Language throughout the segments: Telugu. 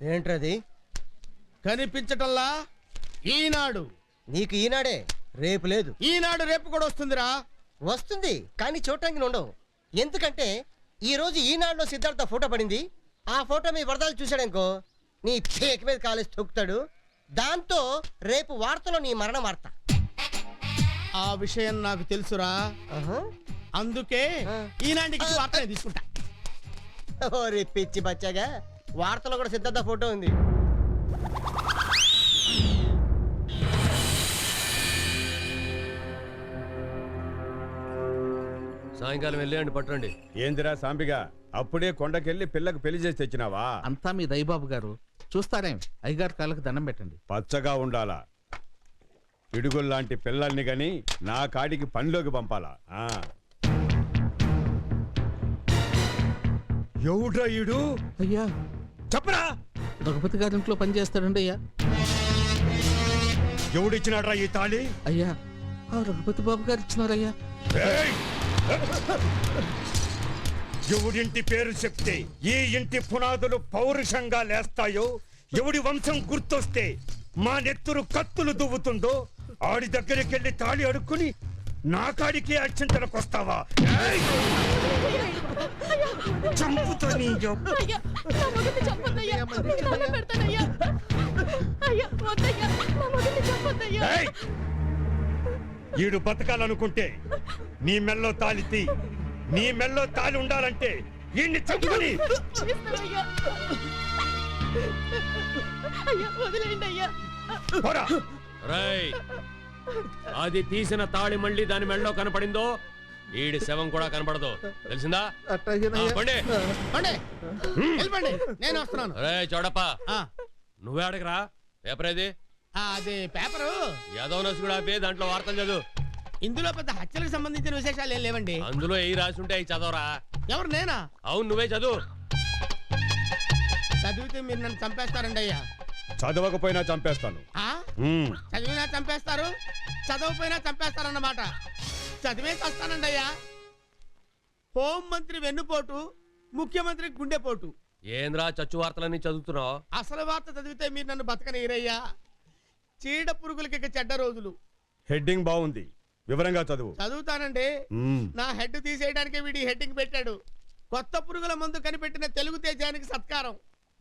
ఏంట్రది? కనిపించటంలా ఈనాడు. నీకు ఈనాడే, రేపు లేదు. ఈనాడు రేపు కూడా వస్తుందిరా. వస్తుంది కానీ చూడటానికి ఉండవు. ఎందుకంటే ఈ రోజు ఈనాడులో సిద్ధార్థ ఫోటో పడింది. ఆ ఫోటో మీ వరదలు చూశాడనుకో నీ పేక మీద కాలేసి తొక్కుతాడు. దాంతో రేపు వార్తలో నీ మరణ వార్త. ఆ విషయం నాకు తెలుసురా. అందుకే ఈనాటికి వార్త తీసుకుంటా. ఓరి పిచ్చి బచ్చాగా, వార్తలో కూడా సిద్ధార్థ ఫోటో ఉంది. సాయంకాలం వెళ్ళండి పట్టండి. ఏందిరా సాంబిగా, అప్పుడే కొండకెళ్ళి పిల్లకు పెళ్లి చేసి తెచ్చినావా? అంతా మీ దయబాబు గారు చూస్తారేం. అయ్యగారు కాళ్ళకు దండం పెట్టండి. పచ్చగా ఉండాలా, పిడుగుల్లాంటి పిల్లల్ని గని నా కాడికి పనిలోకి పంపాలా. ఎవడ్రా ఈడు? అయ్యా చెప్పరా. రఘుపతి గారి ఇంట్లో పని చేస్తాడండి. అయ్యా ఎవడిచ్చినాడ్రా ఈ తాళి? అయ్యా ఆ రఘుపతి బాబు గారు ఇచ్చినారయ్యా. ఎవడింటి పేరు చెప్తే ఈ ఇంటి పునాదులు పౌరుషంగా లేస్తాయో, ఎవడి వంశం గుర్తొస్తే మా నెత్తురు కత్తులు దువ్వుతుందో ఆడి దగ్గరికి వెళ్ళి తాళి అడుక్కుని నా కాడికి అక్షంతలకు వస్తావా? ఈడు బతకాలనుకుంటే నీ మెల్లో తాళితి, నీ మెల్లో తాళి ఉండాలంటే ఈయన్ని చంపుకొని. అది తీసిన తాళి మళ్ళీ దాని మెళ్ళలో కనపడిందో ఈడి శవం కూడా కనపడదు, తెలిసిందా? నేను వస్తున్నాను. చోడప్ప, నువ్వే అడగరా. పేపర్ ఏది? అదే పేపరు యాదవ నసు కూడా ఆపి దాంట్లో వార్తలు చదువు. ఇందులో పెద్ద హత్యలకు సంబంధించిన విశేషాలు ఏం లేవండి. అందులో ఏ రాసి ఉంటే అవి చదవరా. ఎవరు? నేనా? అవును, నువ్వే చదువు. చదివితే మీరు నన్ను చంపేస్తారండి అయ్యా. చదవకపోయినా చంపేస్తాను. చదివినా చంపేస్తారు, చదవకపోయినా చంపేస్తారన్నమాట. చదివేసి వస్తానండి అయ్యా. హోం మంత్రి వెన్నుపోటు, ముఖ్యమంత్రి గుండెపోటు. ఏంద్రా చచ్చు వార్తలన్నీ చదువుతున్నావు? అసలు వార్త చదివితే మీరు నన్ను బతకనీరయ్యా. చీడ పురుగులకి చెడ్డ రోజులు. హెడ్డింగ్ బాగుంది, వివరంగా చదువు. చదువుతానండి. నా హెడ్ తీసేయడానికి వీడి హెడ్డింగ్ పెట్టాడు. కొత్త పురుగుల మందు కనిపెట్టిన తెలుగు తేజానికి సత్కారం.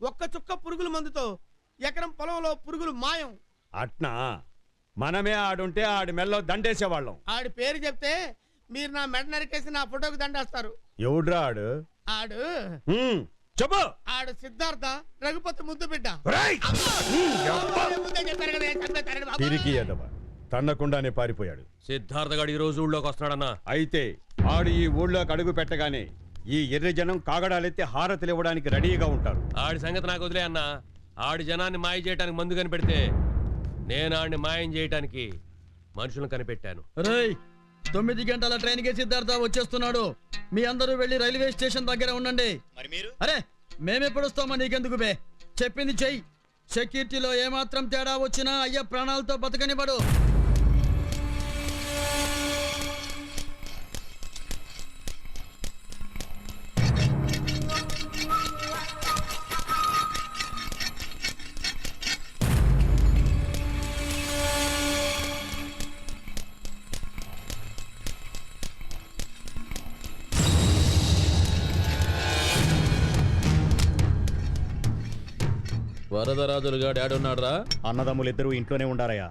ఒక్క చుక్క పురుగుల మందుతో ఎకరం పొలంలో పురుగులు మాయం. అట్నా? మనమే ఆడుంటే ఆడి మెల్లో దండేసేవాళ్ళం. ఆడి పేరు చెప్తే మీరు నా మెడ నరికేసి నా ఫోటోకి దండేస్తారు. ఎవడ్రా ఆడు? ఆడు చెప్పు. ఆడు సిద్ధార్థ, రఘుపతి ముద్దు బిడ్డ. తిరిగి ఎదవ తన్నకుండానే పారిపోయాడు. సిద్ధార్థ గారు ఈ రోజు ఊళ్ళోకి వస్తున్నాడన్నా. అయితే ఆడు ఈ ఊళ్ళోకి అడుగు పెట్టగానే ఈ ఎర్రి జనం కాగడాలెత్తి హారతులు ఇవ్వడానికి రెడీగా ఉంటారు. ఆడి సంగతి నాకు వదిలే అన్నా. ఆడి జనాన్ని మాయ చేయడానికి మందు కనిపెడితే నేను ఆడిని మాయం చేయడానికి మనుషులను కనిపెట్టాను. 9 గంటల ట్రైన్ కి సిద్ధార్థ వచ్చేస్తున్నాడు. మీ అందరూ వెళ్ళి రైల్వే స్టేషన్ దగ్గర ఉండండి. అరే మేమెప్పుడు వస్తామా? నీకెందుకు బే, చెప్పింది చెయ్యి. సెక్యూరిటీలో ఏమాత్రం తేడా వచ్చినా అయ్య ప్రాణాలతో బతకనివ్వడు. వరదరాజులుగా డాడున్నాడ్రా? అన్నదమ్ములిద్దరూ ఇంట్లోనే ఉండారయ్యా.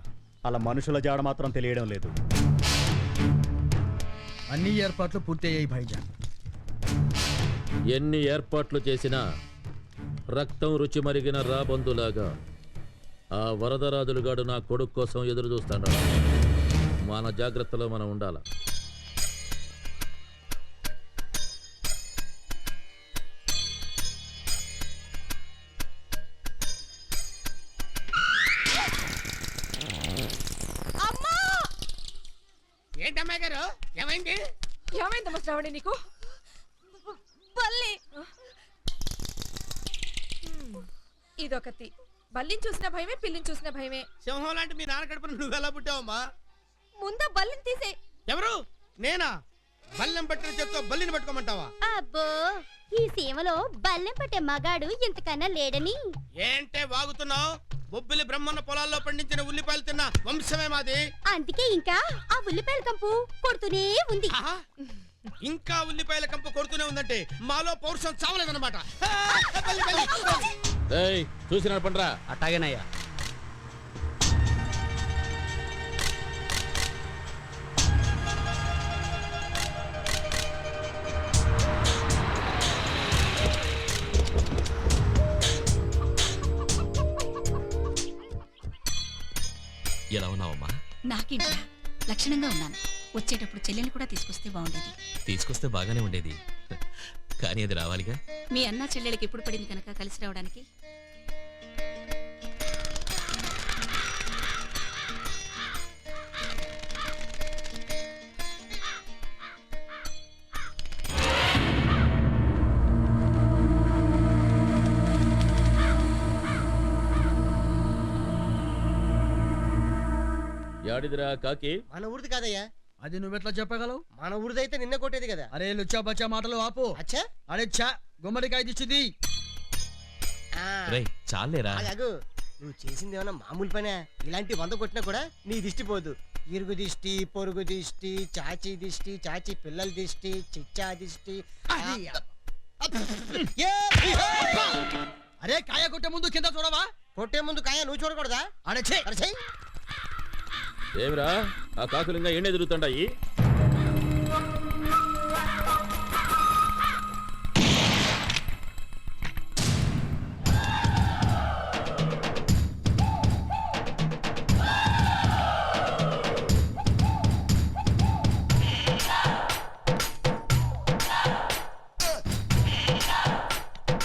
అలా మనుషుల జాడ మాత్రం తెలియడం లేదు. అన్ని ఏర్పాట్లు పూర్తయ్యాయి భాయిజాన్. ఎన్ని ఏర్పాట్లు చేసినా రక్తం రుచి మరిగిన రాబందులాగా ఆ వరదరాజులుగాడు నా కొడుకు కోసం ఎదురు చూస్తాడు. మన జాగ్రత్తలో మనం ఉండాల. ఏంటమ్మాయి గారు, ఏమైంది? ఏమైందమ్మా శ్రావణి నీకు? బల్లి ఇదొకటి. బల్లిని చూసిన భయమే, పిల్లిని చూసిన భయమే. సింహం లాంటి మీ నాన్న కడుపున నువ్వెలా పుట్టావమ్మా? ముందా బల్లిని తీసే. ఎవరు? నేనా? బల్లెం పట్టిన చేత్తో బల్లిని పట్టుకోమంటావా? అబ్బో ఈ సీమలో బల్లెం పట్టే మగాడు ఇంతకన్నా లేడని. ఏంటే వాగుతున్నావు? బొబ్బిలి బ్రహ్మన్న పొలాల్లో పండించిన ఉల్లిపాయలు తిన్న వంశమే మాది. అందుకే ఇంకా ఆ ఉల్లిపాయల కంపు కొడుతూనే ఉంది. ఆహా! ఇంకా ఉల్లిపాయల కంపు కొడుతూనే ఉందంటే మాలో పౌరుషం చావలేదన్నమాట. చూసి నడపండ్రా. అట్టాగేనయ్యా. ఎలా ఉన్నావమ్మా? నాకేంట్రా లక్షణంగా ఉన్నాను. వచ్చేటప్పుడు చెల్లెలు కూడా తీసుకొస్తే బాగుండేది. తీసుకొస్తే బాగానే ఉండేది, కానీ అది రావాలిగా. మీ అన్న చెల్లెలకి ఎప్పుడు పడింది కనుక కలిసి రావడానికి. యాడిదిరా కాకి? మన ఊరిది కాదయ్యా. అది నువ్వెట్లా చెప్పగలవు? మన ఊరిదైతే నిన్న కొట్టేది కదా. అరే లుచ్చా బచ్చా మాటలు ఆపు. అచ్చా అరే చా గుమ్మడికాయ దిచ్చుది. రేయ్ చాలేరా. అగు నువ్వు చేసింది ఏమన్నా మామూలు పనే? ఇలాంటి 100 కొట్టినా కూడా నీ దిష్టి పోదు. ఇరుగు దిష్టి, పొరుగు దిష్టి, చాచి దిష్టి, చాచి పిల్లల దిష్టి, చిచ్చా దిష్టి. అరే కాయ కొట్టే ముందు కింద చూడవా? కొట్టే ముందు కాయ నువ్వు చూడకూడదా? అరే ఛే! అరే చెయ్. ఏమిరా ఆ కాకులు ఇంకా ఎండే తిరుగుతుంటాయి?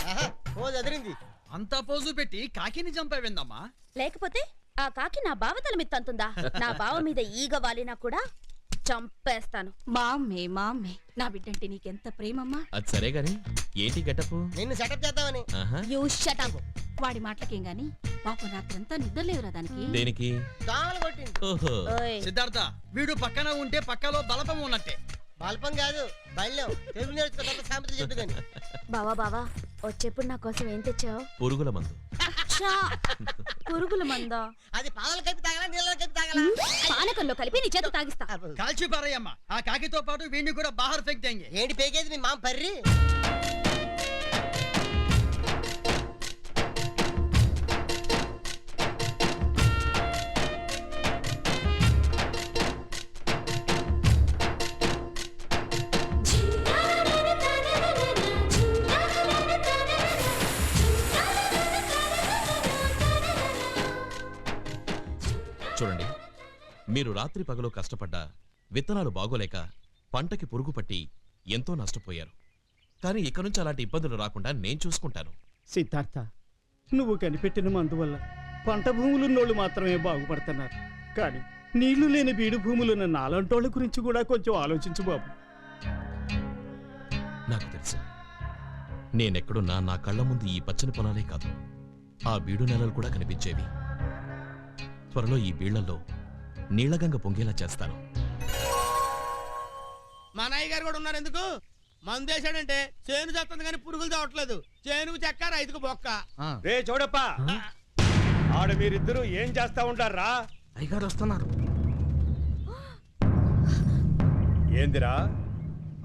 ఆహా, పోదు అదిరింది. అంతా పోజు పెట్టి కాకిని చంపావిందమ్మా. లేకపోతే ఆ కాకి నా బావ తల మీద తంతుందా? నా బావ మీద ఈగ వాలినా కూడా చంపేస్తాను. మామ్మే నా బిడ్డంటే నీకెంత ప్రేమమ్మా. అది సరే గాని ఏంటి గెటప్? నిన్ను సెటప్ చేద్దామని. You shut up. వాడి మాటలకేం గాని పాపం రాత్రంతా నిద్రలేవురా దానికి. దేనికి? దోమలు కొట్టింది. ఓహో, ఓయ్, సిద్ధార్థ వీడు పక్కన ఉంటే పక్కలో బలపం ఉన్నట్టే. బల్పం కాదు బల్యం. తెలుగు నేర్చుకో సామెతలు చెప్పు కానీ. బావా వచ్చేప్పుడు నా కోసం ఏం తెచ్చావు? పురుగుల మందు. పురుగుల మందా? అది పాలు కలిపి తాగలా, నీళ్ళలో కలిపి తాగలా? పానకంలో కలిపి నీ చేత తాగిస్తా. కాల్చి పారయ్యమ్మా. ఆ కాకితో పాటు వీడిని కూడా బాహర్ ఫెక్ దేంగే. ఏంటి పేకేది మీ మామ పర్రి? చూడండి, మీరు రాత్రి పగలు కష్టపడ్డా విత్తనాలు బాగోలేక పంటకి పురుగు పట్టి ఎంతో నష్టపోయారు. కానీ ఇక నుంచి అలాంటి ఇబ్బందులు రాకుండా నేను చూసుకుంటాను. సిద్ధార్థ, నువ్వు కనిపెట్టిన మందువల్ల పంట భూములున్నోళ్ళు మాత్రమే బాగుపడుతున్నారు. కానీ నీళ్లు లేని బీడు భూములున్న నాలంటోళ్ళ గురించి కూడా కొంచెం ఆలోచించు బాబు. నాకు తెలుసు, నేనెక్కడున్నా నా కళ్ళ ముందు ఈ పచ్చని పొలాలే కాదు, ఆ బీడు నెలలు కూడా కనిపించేవి. త్వరలో ఈ బీళ్లలో నీళ్లగంగ పొంగేలా చేస్తాను. మా నాయ్య గారు కూడా ఉన్నారు. ఎందుకు మందేశాడంటే చేను చేస్తుంది కానీ పురుగులు చావట్లేదు. చేనుకు చెక్క, రైతుకు బొక్క. రే చూడప్ప, ఆడ మీరిద్దరూ ఏం చేస్తా ఉంటారా? అయ్యగారు వస్తున్నారు. ఏందిరా,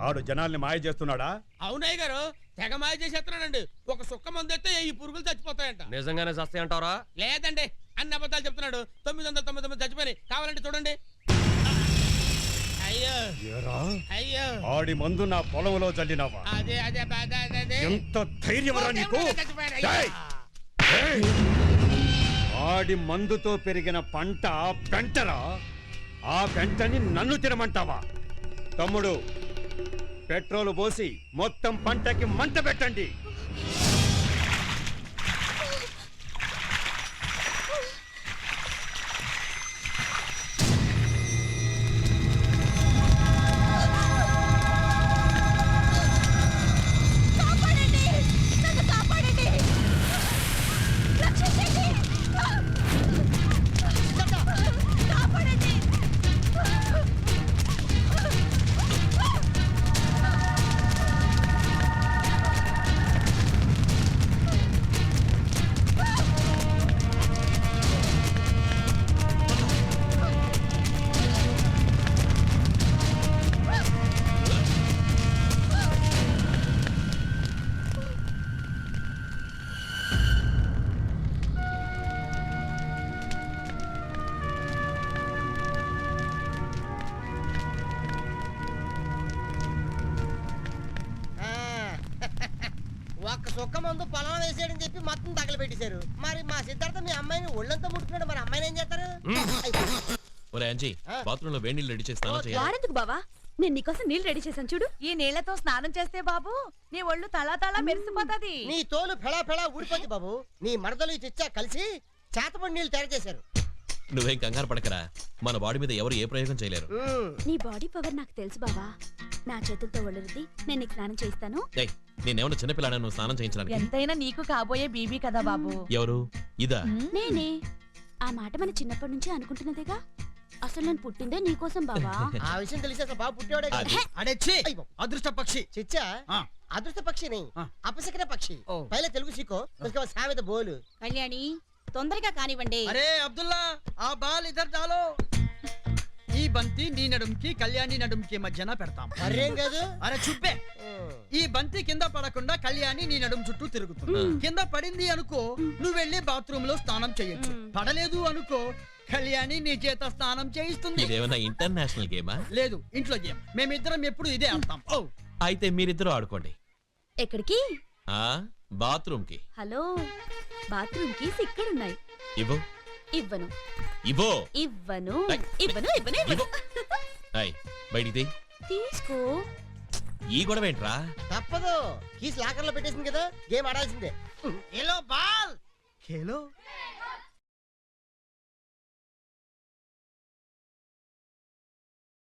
ఆడు జనాల్ని మాయ చేస్తున్నాడా? అవునయ్య గారు తెగ మాయ చేసేస్తున్నాడండి. ఒక సుక్క మందేస్తే ఈ పురుగులు చచ్చిపోతాయంట. నిజంగానే సస్తాయి అంటారా? లేదండి, అన్ని అబద్ధాలు చెప్తున్నాడు. 999 చచ్చిపోయి కావాలంటే చూడండి. అయ్యో ఏరా, అయ్యో, ఆడి మందు నా పొలంలో చల్లినావా? అదే అదే బాధ అదే. ఎంత ధైర్యమరా నీకు? చచ్చిపోయాడు. ఏయ్! ఏయ్! ఆడి మందుతో పెరిగిన పంట పెంటరా? ఆ పెంటని నన్ను తినమంటావా? తమ్ముడు, పెట్రోలు పోసి మొత్తం పంటకి మంట పెట్టండి. మందు పొలం వేసేయడని చెప్పి మొత్తం తగలబెట్టేశారు. మరి మా సిద్ధార్థ మీ అమ్మాయిని ఒళ్ళంతా ముట్టుకున్నాడు, మరి అమ్మాయిని ఏం చేస్తారు? ఒరే అంజీ, బాత్రూమ్ లో వేడి నీళ్ళు రెడీ చేసి స్నానం చేయాలి. వాడెందుకు బావా, నేను నీకోసం నీళ్ళు రెడీ చేశాను చూడు. ఈ నీళ్లతో స్నానం చేస్తే బాబు నీ ఒళ్ళు తలా తలా మెరిసిపోతది. నీ తోలు ఫెళా ఫెళా ఊడిపోద్ది బాబు. నీ మరదలు ఈ చిచ్చా కలిసి చేతపడి నీళ్ళు తయారు చేశారు. నువ్వేం కంగారు పడకరా, మన బాడీ మీద ఎవరు ఏ ప్రయోగం చేయలేరు. నీ బాడీ పవర్ నాకు తెలుసు బావా. నా చేతులతో ఒళ్ళు రుద్ది నేను నీకు స్నానం చేయిస్తాను. ఏయ్, నేనేమన్నా చిన్నపిల్లాడా నువ్వు స్నానం చేయించడానికి? ఎంతైనా నీకు కాబోయే బీబీ కదా బాబు. ఎవరు ఇదా? నేనే. ఆ మాట మన చిన్నప్పటి నుంచి అనుకుంటున్నదేగా. అసలు నేను పుట్టిందే నీకోసం బావా. ఆ విషయం తెలిసి అసలు బాబు పుట్టేవాడే కాదు. అది. అడే ఛీ! అదృష్ట పక్షి. చిచ్చా ఆ. అదృష్ట పక్షి नहीं ఆ. अपशकन पक्षी. ఓ. पहले तेलुगु सीखो उसके बाद सामने बोल. కళ్యాణి తొందరగా కానివ్వండి. అరే అబ్దుల్లా, ఆ బాల్ ఇద్దరు డాలో. ఈ బంతి నీ నడుంకి కళ్యాణి నడుంకి మధ్యన పెడతాం. మరేం కాదు. అరే చుబ్బే, ఈ బంతి కింద పడకుండా కళ్యాణి నీ నడుం చుట్టూ తిరుగుతుంది. కింద పడింది అనుకో, నువ్వు వెళ్ళి బాత్రూమ్ లో స్నానం చేయొచ్చు. పడలేదు అనుకో, కళ్యాణి నీ చేత స్నానం చేయిస్తుంది. ఇదేమన్నా ఇంటర్నేషనల్ గేమా? లేదు, ఇంట్లో గేమ్. మేమిద్దరం ఎప్పుడు ఇదే ఆడతాం. ఓ అయితే మీరిద్దరూ ఆడుకోండి. ఎక్కడికి? ఆ బాత్రూమ్ కి. హలో, బాత్రూమ్ కీస్ ఇక్కడున్నాయి. ఇవ్వు. ఇవ్వను ఇవ్వు. ఇవ్వను ఐ. ఇవ్వను ఇవ్వను ఇవ్వను. అయ్ బయటిది. తీసుకో. ఈ గొడవ ఏంట్రా? తప్పదు, కీస్ లాకర్ లో పెట్టేసింది కదా, గేమ్ ఆడాల్సిందే. ఎలో బాల్ ఖేలో